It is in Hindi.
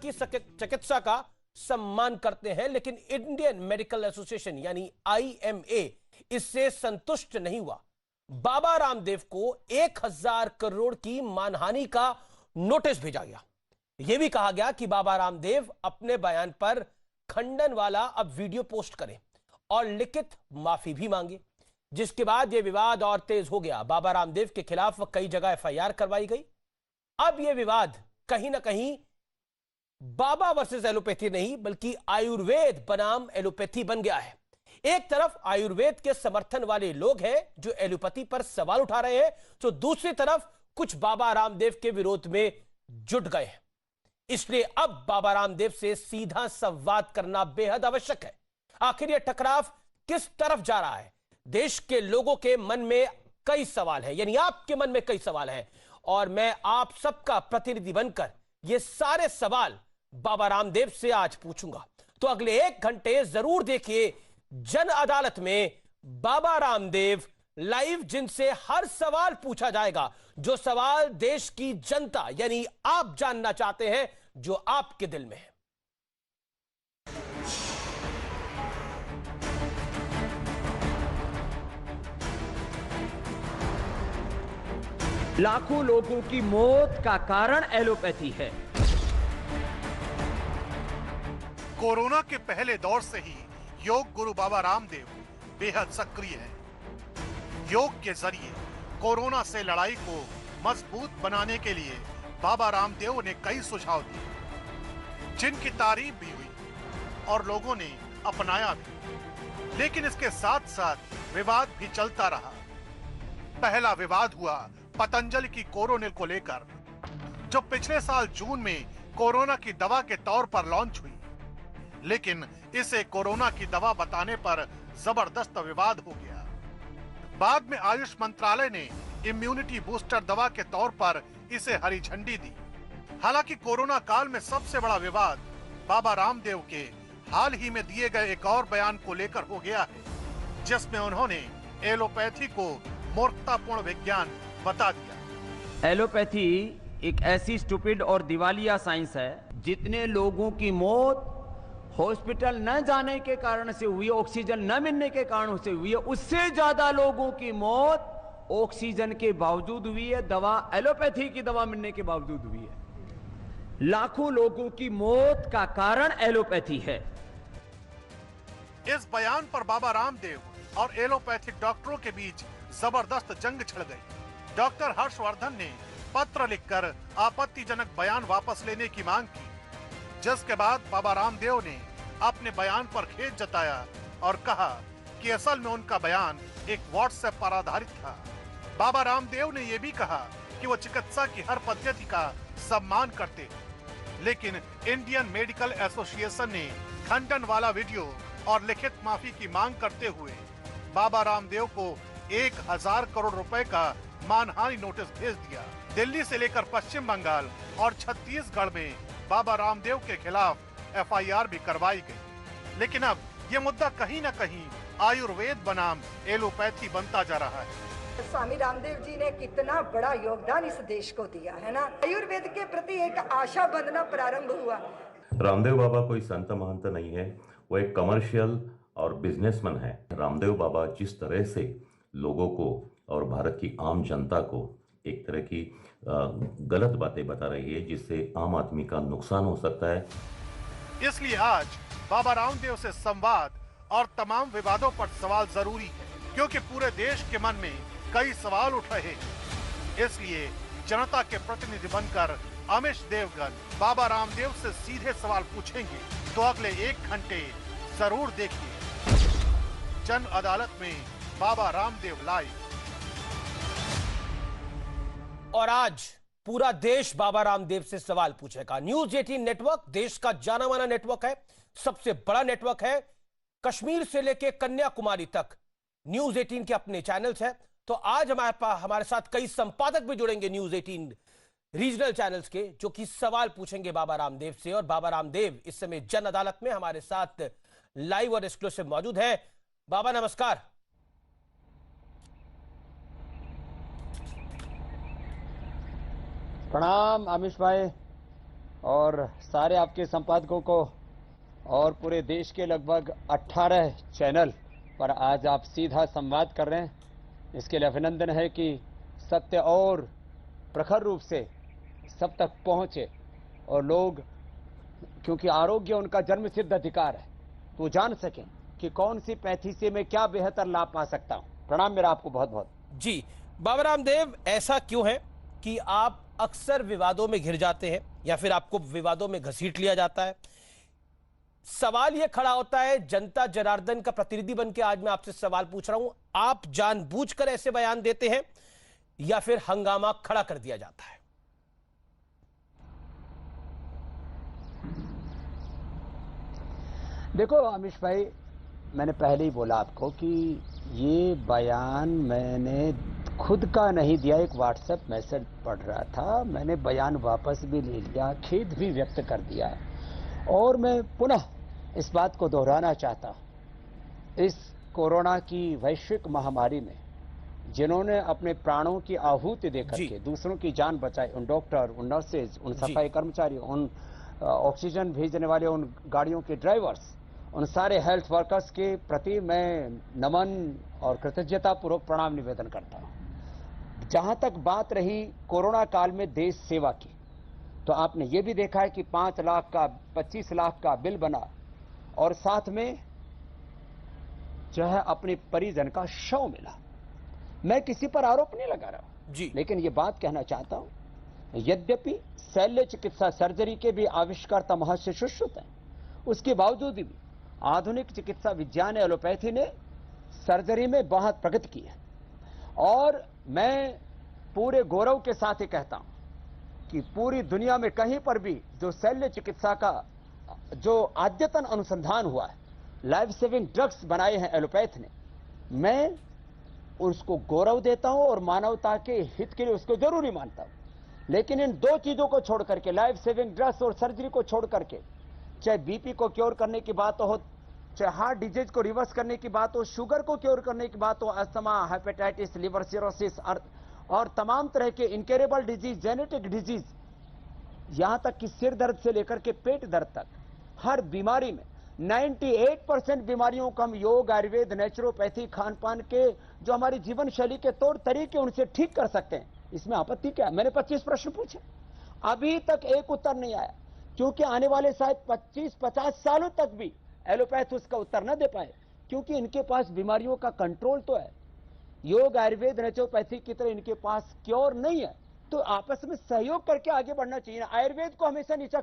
की चिकित्सा का सम्मान करते हैं, लेकिन इंडियन मेडिकल एसोसिएशन यानी आईएमए इससे संतुष्ट नहीं हुआ। बाबा रामदेव को 1000 करोड़ की मानहानि का नोटिस भेजा गया। यह भी कहा गया कि बाबा रामदेव अपने बयान पर खंडन वाला अब वीडियो पोस्ट करें और लिखित माफी भी मांगे, जिसके बाद यह विवाद और तेज हो गया। बाबा रामदेव के खिलाफ कई जगह एफआईआर करवाई गई। अब यह विवाद कहीं ना कहीं बाबा वर्सेस एलोपैथी नहीं बल्कि आयुर्वेद बनाम एलोपैथी बन गया है। एक तरफ आयुर्वेद के समर्थन वाले लोग हैं जो एलोपैथी पर सवाल उठा रहे हैं, तो दूसरी तरफ कुछ बाबा रामदेव के विरोध में जुट गए हैं। इसलिए अब बाबा रामदेव से सीधा संवाद करना बेहद आवश्यक है। आखिर यह टकराव किस तरफ जा रहा है? देश के लोगों के मन में कई सवाल हैं, यानी आपके मन में कई सवाल हैं, और मैं आप सबका प्रतिनिधि बनकर ये सारे सवाल बाबा रामदेव से आज पूछूंगा। तो अगले 1 घंटे जरूर देखिए जन अदालत में बाबा रामदेव लाइव, जिनसे हर सवाल पूछा जाएगा, जो सवाल देश की जनता यानी आप जानना चाहते हैं, जो आपके दिल में है। लाखों लोगों की मौत का कारण एलोपैथी है। कोरोना के पहले दौर से ही योग गुरु बाबा रामदेव बेहद सक्रिय है। योग के जरिए कोरोना से लड़ाई को मजबूत बनाने के लिए बाबा रामदेव ने कई सुझाव दिए, जिनकी तारीफ भी हुई और लोगों ने अपनाया भी। लेकिन इसके साथ साथ विवाद भी चलता रहा। पहला विवाद हुआ पतंजलि की कोरोनिल को लेकर, जो पिछले साल जून में कोरोना की दवा के तौर पर लॉन्च हुई, लेकिन इसे कोरोना की दवा बताने पर जबरदस्त विवाद हो गया। बाद में आयुष मंत्रालय ने इम्यूनिटी बूस्टर दवा के तौर पर इसे हरी झंडी दी। हालांकि कोरोना काल में सबसे बड़ा विवाद बाबा रामदेव के हाल ही में दिए गए एक और बयान को लेकर हो गया है, जिसमें उन्होंने एलोपैथी को मूर्खतापूर्ण विज्ञान बता दिया। एलोपैथी एक ऐसी स्टूपिड और दिवालिया साइंस है, जितने लोगों की मौत हॉस्पिटल न जाने के कारण से हुई, ऑक्सीजन न मिलने के कारण से हुई है, उससे ज्यादा लोगों की मौत ऑक्सीजन के बावजूद हुई है, दवा एलोपैथी की दवा मिलने के बावजूद हुई है। लाखों लोगों की मौत का कारण एलोपैथी है। इस बयान पर बाबा रामदेव और एलोपैथिक डॉक्टरों के बीच जबरदस्त जंग छिड़ गई। डॉक्टर हर्षवर्धन ने पत्र लिखकर आपत्तिजनक बयान वापस लेने की मांग की, जिसके बाद बाबा रामदेव ने अपने बयान पर खेद जताया और कहा कि असल में उनका बयान एक व्हाट्सएप पर आधारित था। बाबा रामदेव ने यह भी कहा कि वो चिकित्सा की हर पद्धति का सम्मान करते हैं, लेकिन इंडियन मेडिकल एसोसिएशन ने खंडन वाला वीडियो और लिखित माफी की मांग करते हुए बाबा रामदेव को 1000 करोड़ रुपए का मानहानि नोटिस भेज दिया। दिल्ली से लेकर पश्चिम बंगाल और छत्तीसगढ़ में बाबा रामदेव के खिलाफ एफआईआर भी करवाई गई। लेकिन अब ये मुद्दा कहीं न कहीं आयुर्वेद बनाम एलोपैथी बनता जा रहा है। स्वामी रामदेव जी ने कितना बड़ा योगदान इस देश को दिया है ना। आयुर्वेद के प्रति एक आशा बंधना प्रारंभ हुआ। रामदेव बाबा कोई संत महंत नहीं है, वो एक कमर्शियल और बिजनेसमैन है। रामदेव बाबा जिस तरह से लोगों को और भारत की आम जनता को एक तरह की गलत बातें बता रही है, जिससे आम आदमी का नुकसान हो सकता है। इसलिए आज बाबा रामदेव से संवाद और तमाम विवादों पर सवाल जरूरी है, क्योंकि पूरे देश के मन में कई सवाल उठ रहे हैं। इसलिए जनता के प्रतिनिधि बनकर अमिश देवगन बाबा रामदेव से सीधे सवाल पूछेंगे। तो अगले 1 घंटे जरूर देखिए जन अदालत में बाबा रामदेव लाइव। और आज पूरा देश बाबा रामदेव से सवाल पूछेगा। न्यूज 18 नेटवर्क देश का जाना माना नेटवर्क है, सबसे बड़ा नेटवर्क है। कश्मीर से लेकर कन्याकुमारी तक न्यूज 18 के अपने चैनल्स हैं। तो आज हमारे साथ कई संपादक भी जुड़ेंगे न्यूज 18 रीजनल चैनल्स के, जो कि सवाल पूछेंगे बाबा रामदेव से। और बाबा रामदेव इस समय जन अदालत में हमारे साथ लाइव और एक्सक्लूसिव मौजूद है। बाबा नमस्कार। प्रणाम आमिश भाई। और सारे आपके संपादकों को और पूरे देश के लगभग 18 चैनल पर आज आप सीधा संवाद कर रहे हैं। इसके लिए अभिनंदन है कि सत्य और प्रखर रूप से सब तक पहुंचे और लोग, क्योंकि आरोग्य उनका जन्मसिद्ध अधिकार है, तो जान सकें कि कौन सी पैथी से मैं क्या बेहतर लाभ पा सकता हूं। प्रणाम मेरा आपको बहुत बहुत। जी बाबा रामदेव, ऐसा क्यों है कि आप अक्सर विवादों में घिर जाते हैं या फिर आपको विवादों में घसीट लिया जाता है? सवाल यह खड़ा होता है, जनता जनार्दन का प्रतिनिधि बनकर आज मैं आपसे सवाल पूछ रहा हूं, आप जानबूझकर ऐसे बयान देते हैं या फिर हंगामा खड़ा कर दिया जाता है? देखो अमीश भाई, मैंने पहले ही बोला आपको कि ये बयान मैंने खुद का नहीं दिया, एक व्हाट्सएप मैसेज पढ़ रहा था, मैंने बयान वापस भी ले लिया, खेद भी व्यक्त कर दिया है। और मैं पुनः इस बात को दोहराना चाहता हूं, इस कोरोना की वैश्विक महामारी में जिन्होंने अपने प्राणों की आहुति देकर के दूसरों की जान बचाई, उन डॉक्टर, उन नर्सेज, उन सफाई कर्मचारी, उन ऑक्सीजन भेजने वाले उन गाड़ियों के ड्राइवर्स, उन सारे हेल्थ वर्कर्स के प्रति मैं नमन और कृतज्ञता पूर्वक प्रणाम निवेदन करता हूं। जहां तक बात रही कोरोना काल में देश सेवा की, तो आपने ये भी देखा है कि 5 लाख का 25 लाख का बिल बना और साथ में जो है अपने परिजन का शव मिला। मैं किसी पर आरोप नहीं लगा रहा हूं जी, लेकिन ये बात कहना चाहता हूं, यद्यपि शल्य चिकित्सा सर्जरी के भी आविष्कर्ता महर्षि सुश्रुत हैं, उसके बावजूद भी आधुनिक चिकित्सा विज्ञान एलोपैथी ने सर्जरी में बहुत प्रगति की है। और मैं पूरे गौरव के साथ ही कहता हूं कि पूरी दुनिया में कहीं पर भी जो शल्य चिकित्सा का जो अद्यतन अनुसंधान हुआ है, लाइफ सेविंग ड्रग्स बनाए हैं एलोपैथ ने, मैं उसको गौरव देता हूं और मानवता के हित के लिए उसको जरूरी मानता हूं। लेकिन इन दो चीजों को छोड़ करके, लाइफ सेविंग ड्रग्स और सर्जरी को छोड़ करके, चाहे बीपी को क्योर करने की बात हो, चाहे हार्ट डिजीज को रिवर्स करने की बात हो, शुगर को क्योर करने की बात हो, अस्थमा, हेपेटाइटिस, लिवर सिरोसिस और तमाम तरह के इनक्योरेबल डिजीज, जेनेटिक डिजीज, यहां तक कि सिर दर्द से लेकर के पेट दर्द तक, हर बीमारी में 98% बीमारियों को हम योग, आयुर्वेद, नेचुरोपैथी, खान पान के जो हमारी जीवन शैली के तौर तरीके उनसे ठीक कर सकते हैं। इसमें आपत्ति क्या है? मैंने 25 प्रश्न पूछे, अभी तक एक उत्तर नहीं आया, क्योंकि आने वाले शायद 25-50 सालों तक भी एलोपैथ उसका उत्तर न दे पाए, क्योंकि इनके पास बीमारियों का कंट्रोल तो है, योग, आयुर्वेद, नेचुरोपैथी की तरह इनके पास क्योर नहीं है। तो आपस में सहयोग करके आगे बढ़ना चाहिए। आयुर्वेद को हमेशा नीचा